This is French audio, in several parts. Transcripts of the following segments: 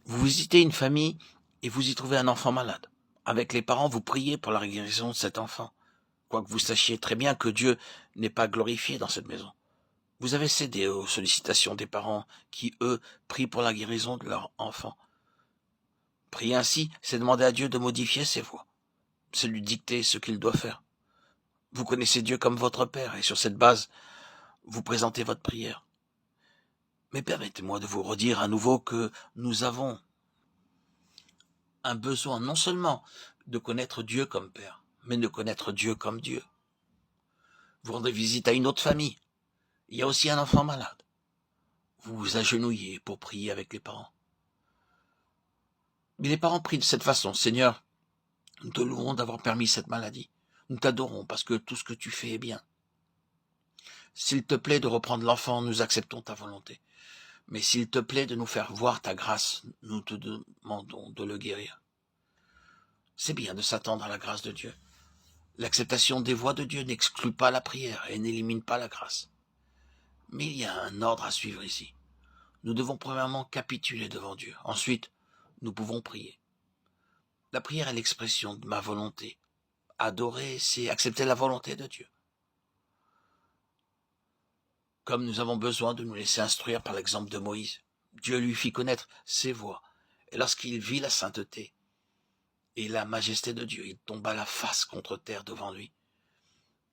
Vous visitez une famille et vous y trouvez un enfant malade. Avec les parents, vous priez pour la guérison de cet enfant, quoique vous sachiez très bien que Dieu n'est pas glorifié dans cette maison. Vous avez cédé aux sollicitations des parents qui, eux, prient pour la guérison de leur enfant. Prier ainsi, c'est demander à Dieu de modifier ses voies. C'est lui dicter ce qu'il doit faire. Vous connaissez Dieu comme votre Père et sur cette base, vous présentez votre prière. Mais permettez-moi de vous redire à nouveau que nous avons un besoin non seulement de connaître Dieu comme Père, mais de connaître Dieu comme Dieu. Vous rendez visite à une autre famille. Il y a aussi un enfant malade. Vous vous agenouillez pour prier avec les parents. Mais les parents prient de cette façon. Seigneur, nous te louons d'avoir permis cette maladie. Nous t'adorons parce que tout ce que tu fais est bien. S'il te plaît de reprendre l'enfant, nous acceptons ta volonté. Mais s'il te plaît de nous faire voir ta grâce, nous te demandons de le guérir. C'est bien de s'attendre à la grâce de Dieu. L'acceptation des voies de Dieu n'exclut pas la prière et n'élimine pas la grâce. Mais il y a un ordre à suivre ici. Nous devons premièrement capituler devant Dieu. Ensuite, nous pouvons prier. La prière est l'expression de ma volonté. Adorer, c'est accepter la volonté de Dieu. Comme nous avons besoin de nous laisser instruire par l'exemple de Moïse, Dieu lui fit connaître ses voies. Et lorsqu'il vit la sainteté et la majesté de Dieu, il tomba la face contre terre devant lui.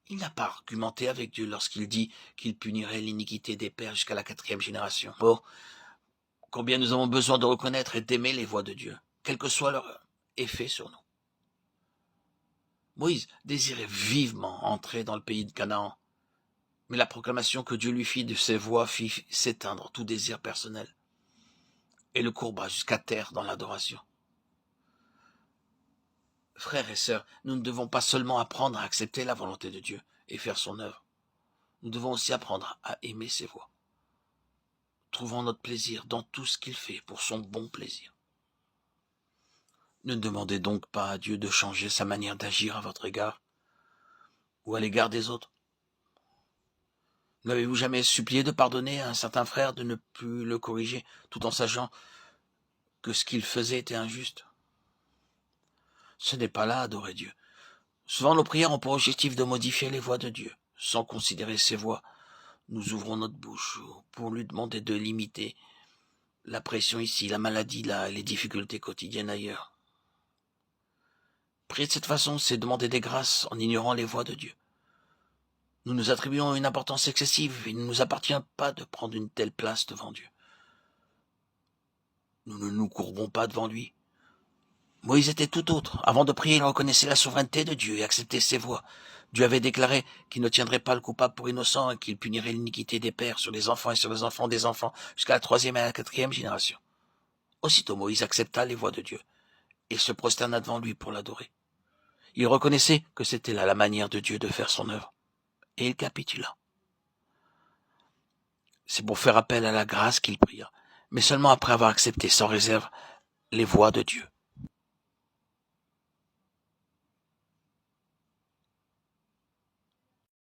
Il n'a pas argumenté avec Dieu lorsqu'il dit qu'il punirait l'iniquité des pères jusqu'à la 4e génération. Oh, combien nous avons besoin de reconnaître et d'aimer les voies de Dieu, quel que soit leur effet sur nous. Moïse désirait vivement entrer dans le pays de Canaan, mais la proclamation que Dieu lui fit de ses voies fit s'éteindre tout désir personnel et le courba jusqu'à terre dans l'adoration. Frères et sœurs, nous ne devons pas seulement apprendre à accepter la volonté de Dieu et faire son œuvre. Nous devons aussi apprendre à aimer ses voies. Trouvons notre plaisir dans tout ce qu'il fait pour son bon plaisir. Ne demandez donc pas à Dieu de changer sa manière d'agir à votre égard ou à l'égard des autres. N'avez-vous jamais supplié de pardonner à un certain frère, de ne plus le corriger, tout en sachant que ce qu'il faisait était injuste? Ce n'est pas là adorer Dieu. Souvent nos prières ont pour objectif de modifier les voies de Dieu. Sans considérer ses voies, nous ouvrons notre bouche pour lui demander de limiter la pression ici, la maladie là, et les difficultés quotidiennes ailleurs. Prier de cette façon, c'est demander des grâces en ignorant les voies de Dieu. Nous nous attribuons une importance excessive et il ne nous appartient pas de prendre une telle place devant Dieu. Nous ne nous courbons pas devant lui. Moïse était tout autre. Avant de prier, il reconnaissait la souveraineté de Dieu et acceptait ses voies. Dieu avait déclaré qu'il ne tiendrait pas le coupable pour innocent et qu'il punirait l'iniquité des pères sur les enfants et sur les enfants des enfants jusqu'à la 3e et la 4e génération. Aussitôt Moïse accepta les voies de Dieu et se prosterna devant lui pour l'adorer. Il reconnaissait que c'était là la manière de Dieu de faire son œuvre. Et il capitula. C'est pour faire appel à la grâce qu'il pria, mais seulement après avoir accepté sans réserve les voies de Dieu.